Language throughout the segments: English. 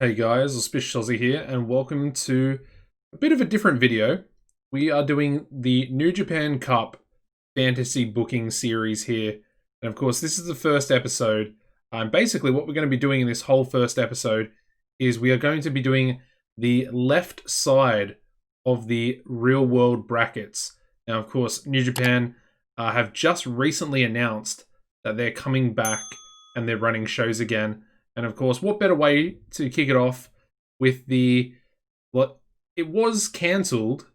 Hey guys, AuspiciousSausie here, and welcome to a bit of a different video. We are doing the New Japan Cup fantasy booking series here, and of course this is the first episode. Basically what we're going to be doing in this whole first episode is we are going to be doing the left side of the real world brackets. Now of course New Japan have just recently announced that they're coming back and they're running shows again. And of course, what better way to kick it off with it was cancelled,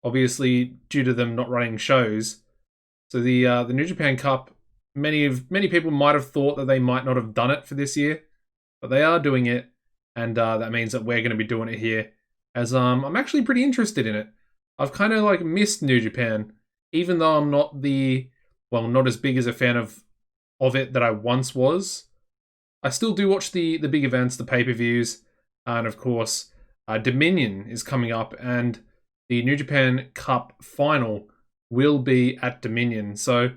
obviously due to them not running shows. So the New Japan Cup, many people might have thought that they might not have done it for this year, but they are doing it, and that means that we're going to be doing it here. As I'm actually pretty interested in it. I've kind of like missed New Japan, even though I'm not not as big as a fan of it that I once was. I still do watch the big events, the pay-per-views, and of course, Dominion is coming up, and the New Japan Cup final will be at Dominion. So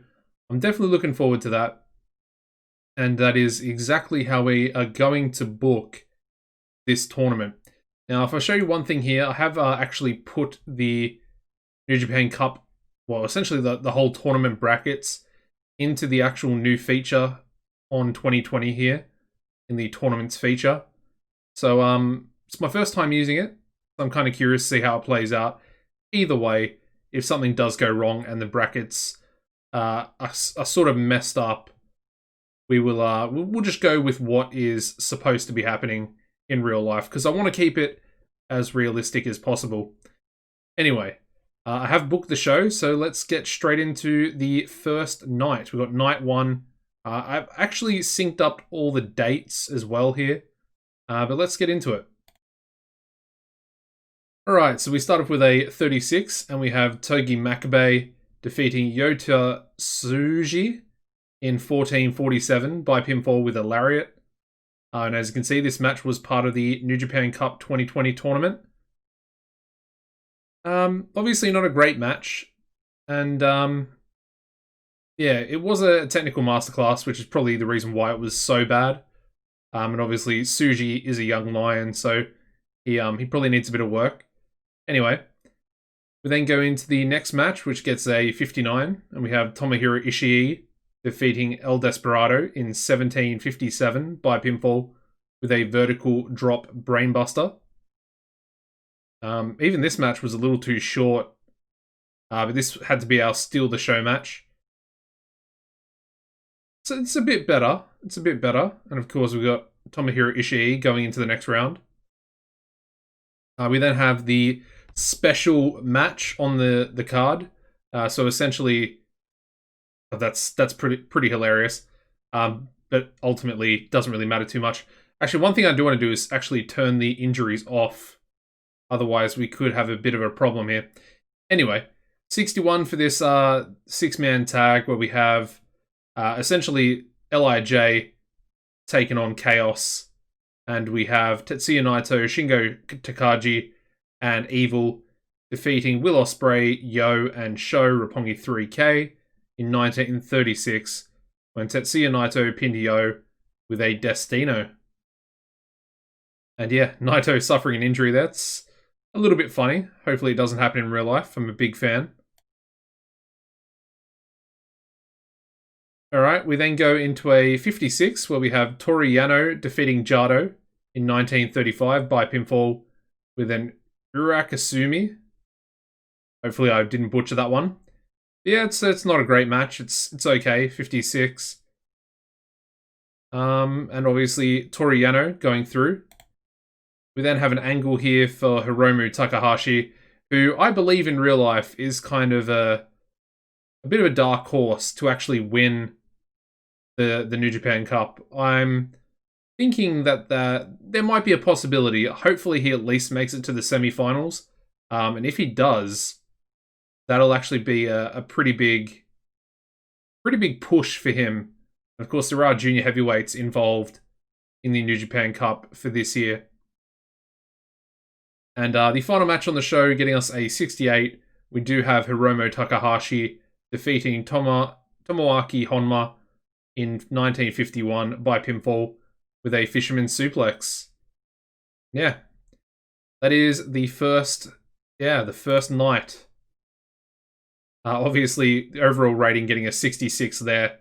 I'm definitely looking forward to that. And that is exactly how we are going to book this tournament. Now, if I show you one thing here, I have actually put the New Japan Cup, well, essentially the whole tournament brackets into the actual new feature on 2020 here in the tournaments feature. So it's my first time using it. I'm kind of curious to see how it plays out. Either way, if something does go wrong and the brackets are sort of messed up, we'll just go with what is supposed to be happening in real life, because I want to keep it as realistic as possible. Anyway, I have booked the show, so let's get straight into the first night. We've got night one. I've actually synced up all the dates as well here, but let's get into it. Alright, so we start off with a 36, and we have Togi Makabe defeating Yota Tsuji in 14:47 by pinfall with a lariat. And as you can see, this match was part of the New Japan Cup 2020 tournament. Obviously not a great match, and yeah, it was a technical masterclass, which is probably the reason why it was so bad. And obviously Tsuji is a young lion, so he probably needs a bit of work. Anyway, we then go into the next match, which gets a 59, and we have Tomohiro Ishii defeating El Desperado in 17:57 by pinfall with a vertical drop brainbuster. Even this match was a little too short, but this had to be our steal the show match. So it's a bit better. It's a bit better. And of course, we've got Tomohiro Ishii going into the next round. We then have the special match on the card. So essentially, that's pretty hilarious. But ultimately, doesn't really matter too much. Actually, one thing I do want to do is actually turn the injuries off. Otherwise, we could have a bit of a problem here. Anyway, 61 for this six-man tag where we have essentially LIJ taking on Chaos, and we have Tetsuya Naito, Shingo Takagi, and Evil defeating Will Ospreay, Yo, and Sho Roppongi 3K in 1936 when Tetsuya Naito pinned Yo with a Destino. And yeah, Naito suffering an injury. That's a little bit funny. Hopefully it doesn't happen in real life. I'm a big fan. Alright, we then go into a 56 where we have Toru Yano defeating Jado in 1935 by pinfall with an Urakasumi. Hopefully I didn't butcher that one. Yeah, it's not a great match. It's okay, 56. And obviously Toru Yano going through. We then have an angle here for Hiromu Takahashi, who I believe in real life is kind of a bit of a dark horse to actually win the New Japan Cup. I'm thinking that there might be a possibility. Hopefully he at least makes it to the semi-finals. And if he does, that'll actually be a pretty big push for him. Of course, there are junior heavyweights involved in the New Japan Cup for this year. And the final match on the show, getting us a 68, we do have Hiromu Takahashi defeating Tomoaki Honma in 1951 by pinfall with a fisherman suplex. Yeah, that is the first, the first night. Obviously, the overall rating getting a 66 there.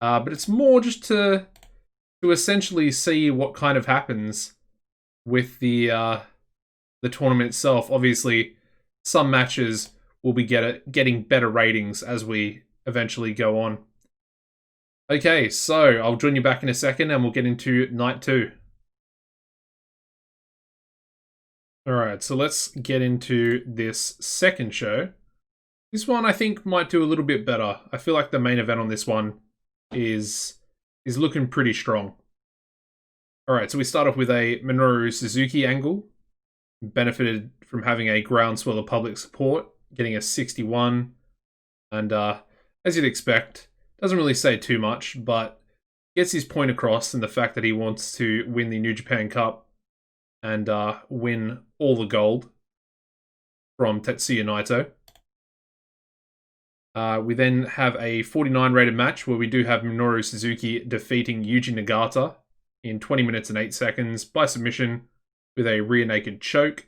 But it's more just to essentially see what kind of happens with the tournament itself. Obviously, some matches will be getting better ratings as we eventually go on. Okay, so I'll join you back in a second and we'll get into night 2. Alright, so let's get into this second show. This one I think might do a little bit better. I feel like the main event on this one is looking pretty strong. Alright, so we start off with a Minoru Suzuki angle. Benefited from having a groundswell of public support, getting a 61. And as you'd expect, doesn't really say too much, but gets his point across in the fact that he wants to win the New Japan Cup and win all the gold from Tetsuya Naito. We then have a 49 rated match where we do have Minoru Suzuki defeating Yuji Nagata in 20 minutes and 8 seconds by submission with a rear naked choke.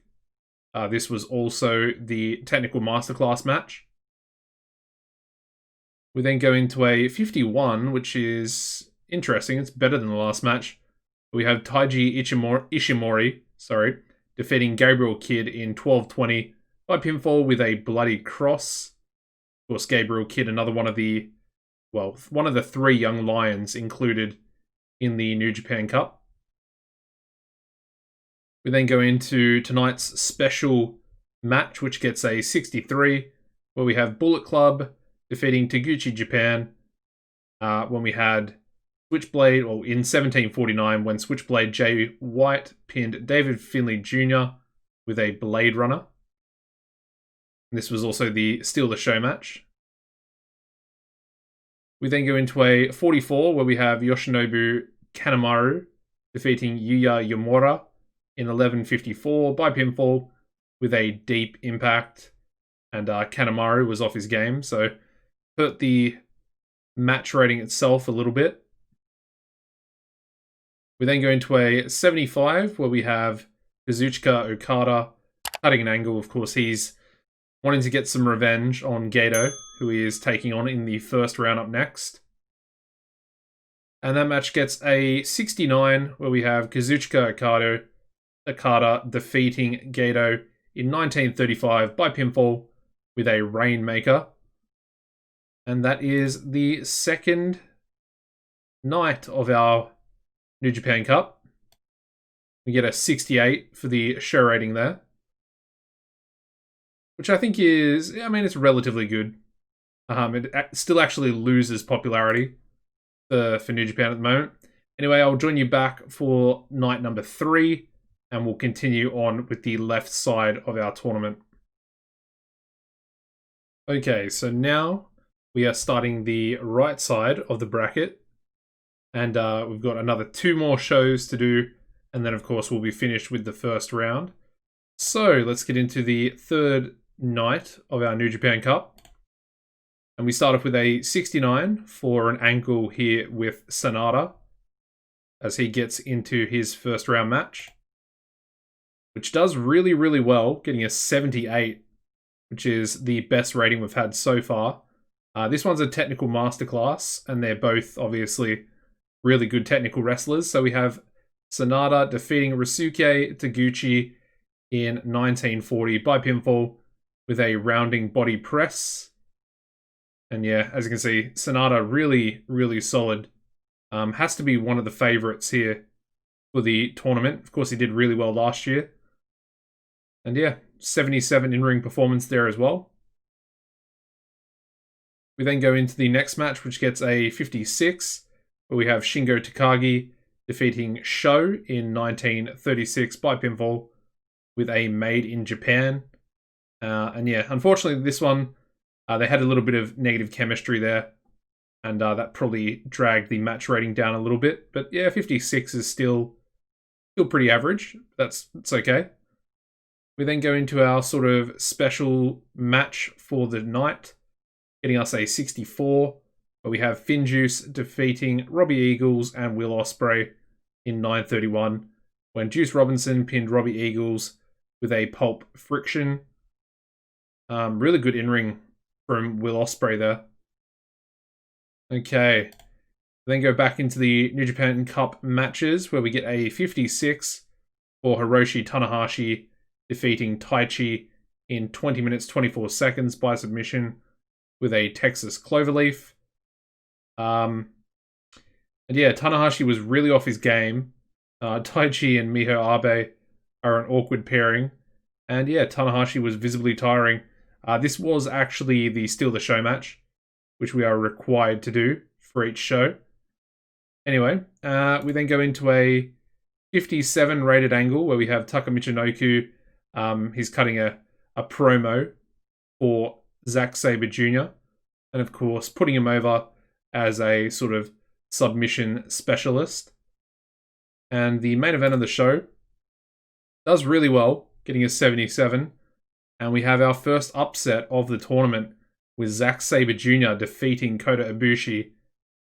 This was also the technical masterclass match. We then go into a 51, which is interesting. It's better than the last match. We have Taiji Ishimori, defeating Gabriel Kidd in 12:20 by pinfall with a bloody cross. Of course, Gabriel Kidd, another one of the 3 young lions included in the New Japan Cup. We then go into tonight's special match, which gets a 63, where we have Bullet Club defeating Taguchi Japan when we had Switchblade, or in 1749, when Switchblade Jay White pinned David Finlay Jr. with a Blade Runner. This was also the Steal the Show match. We then go into a 44, where we have Yoshinobu Kanemaru defeating Yuya Yamura in 11:54 by pinfall with a deep impact. And Kanemaru was off his game, so hurt the match rating itself a little bit. We then go into a 75, where we have Kazuchika Okada cutting an angle. Of course, he's wanting to get some revenge on Gato, who he is taking on in the first round up next. And that match gets a 69, where we have Kazuchika Okada defeating Gato in 1935 by pinfall with a Rainmaker. And that is the second night of our New Japan Cup. We get a 68 for the show rating there, which I think is, it's relatively good. It still actually loses popularity for New Japan at the moment. Anyway, I'll join you back for night number 3, and we'll continue on with the left side of our tournament. Okay, so now we are starting the right side of the bracket, and we've got another 2 more shows to do, and then of course we'll be finished with the first round. So let's get into the third night of our New Japan Cup. And we start off with a 69 for an angle here with Sanada as he gets into his first round match, which does really, really well, getting a 78, which is the best rating we've had so far. This one's a technical masterclass, and they're both obviously really good technical wrestlers. So we have Sanada defeating Ryusuke Taguchi in 1940 by pinfall with a rounding body press. And yeah, as you can see, Sanada really, really solid. Has to be one of the favorites here for the tournament. Of course, he did really well last year. And yeah, 77 in-ring performance there as well. We then go into the next match, which gets a 56, where we have Shingo Takagi defeating Sho in 1936 by pinfall with a Made in Japan. And yeah, unfortunately, this one, they had a little bit of negative chemistry there, and that probably dragged the match rating down a little bit. But yeah, 56 is still pretty average. It's okay. We then go into our sort of special match for the night, getting us a 64, where we have Finjuice defeating Robbie Eagles and Will Ospreay in 9:31, when Juice Robinson pinned Robbie Eagles with a pulp friction. Really good in-ring from Will Ospreay there. Okay. Then go back into the New Japan Cup matches where we get a 56 for Hiroshi Tanahashi defeating Taichi in 20 minutes 24 seconds by submission with a Texas Cloverleaf. And yeah, Tanahashi was really off his game. Taichi and Miho Abe are an awkward pairing. And yeah, Tanahashi was visibly tiring. This was actually the Steal the Show match, which we are required to do for each show. Anyway, we then go into a 57 rated angle where we have Taka Michinoku. He's cutting a promo for Zack Sabre Jr. And of course, putting him over as a sort of submission specialist. And the main event of the show does really well, getting a 77. And we have our first upset of the tournament with Zack Sabre Jr. defeating Kota Ibushi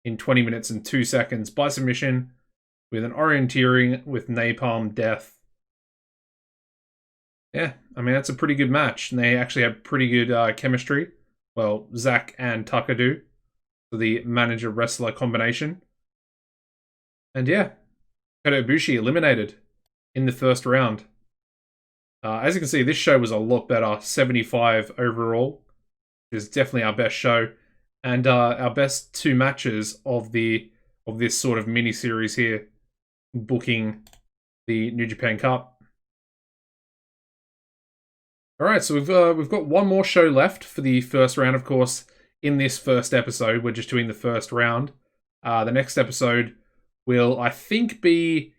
in 20 minutes and 2 seconds by submission with an orienteering with Napalm Death. Yeah, I mean, that's a pretty good match. And they actually have pretty good chemistry. Well, Zack and Taka do. So the manager-wrestler combination. And yeah, Kota Ibushi eliminated in the first round. As you can see, this show was a lot better. 75 overall. It's definitely our best show. And our best two matches of this sort of mini-series here, booking the New Japan Cup. Alright, so we've got one more show left for the first round, of course. In this first episode, we're just doing the first round. The next episode will, I think, be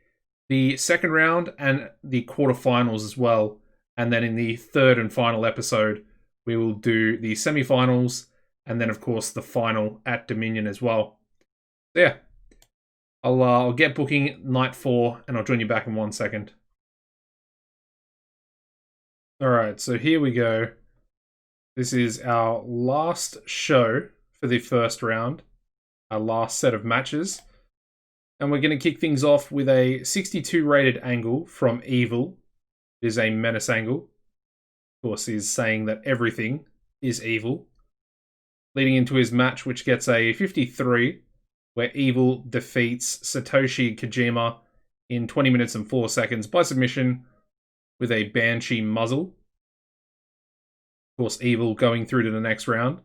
the second round and the quarterfinals as well. And then in the third and final episode, we will do the semifinals and then, of course, the final at Dominion as well. So yeah, I'll get booking night 4 and I'll join you back in 1 second. Alright, so here we go. This is our last show for the first round, our last set of matches. And we're going to kick things off with a 62 rated angle from Evil. It is a menace angle. Of course, he's saying that everything is evil. Leading into his match, which gets a 53, where Evil defeats Satoshi Kojima in 20 minutes and 4 seconds by submission with a Banshee muzzle. Of course, Evil going through to the next round.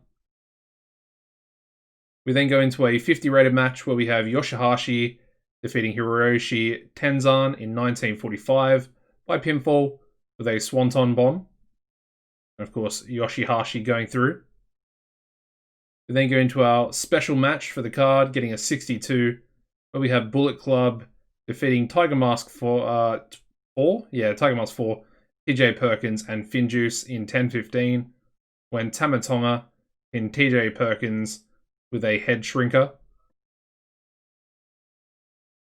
We then go into a 50 rated match where we have Yoshihashi defeating Hiroshi Tenzan in 1945 by pinfall with a Swanton Bomb. And of course, Yoshihashi going through. We then go into our special match for the card, getting a 62, where we have Bullet Club defeating Tiger Mask 4, Tiger Mask 4, TJ Perkins and Finjuice in 10-15, when Tamatonga in TJ Perkins with a head shrinker.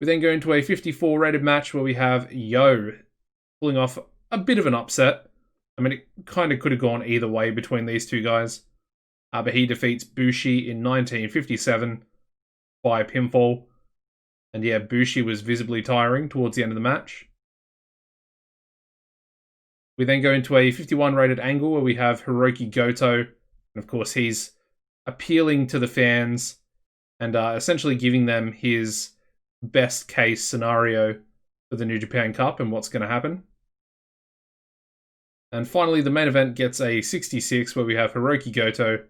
We then go into a 54 rated match where we have Yo pulling off a bit of an upset. I mean, it kind of could have gone either way between these two guys. But he defeats Bushi in 1957 by pinfall. And yeah, Bushi was visibly tiring towards the end of the match. We then go into a 51 rated angle where we have Hiroki Goto. And of course, he's appealing to the fans and essentially giving them his best case scenario for the New Japan Cup and what's going to happen. And finally, the main event gets a 66 where we have Hiroki Goto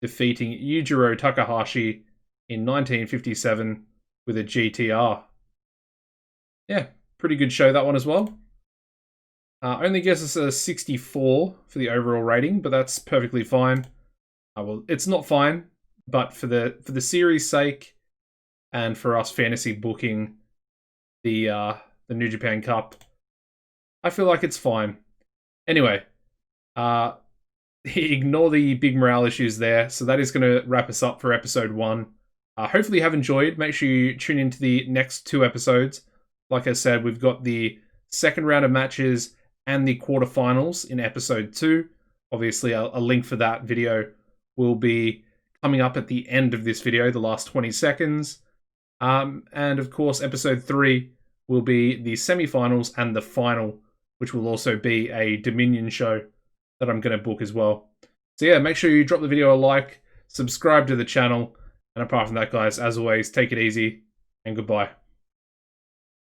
defeating Yujiro Takahashi in 1957 with a GTR. Yeah, pretty good show, that one as well. Only gets us a 64 for the overall rating, but that's perfectly fine. Well, it's not fine, but for the series' sake and for us fantasy booking the New Japan Cup, I feel like it's fine. Anyway, ignore the big morale issues there. So that is going to wrap us up for episode 1. Hopefully you have enjoyed. Make sure you tune into the next 2 episodes. Like I said, we've got the second round of matches and the quarterfinals in episode 2. Obviously, a link for that video will be coming up at the end of this video, the last 20 seconds. And of course, episode 3 will be the semi-finals and the final, which will also be a Dominion show that I'm going to book as well. So yeah, make sure you drop the video a like, subscribe to the channel, and apart from that, guys, as always, take it easy and goodbye.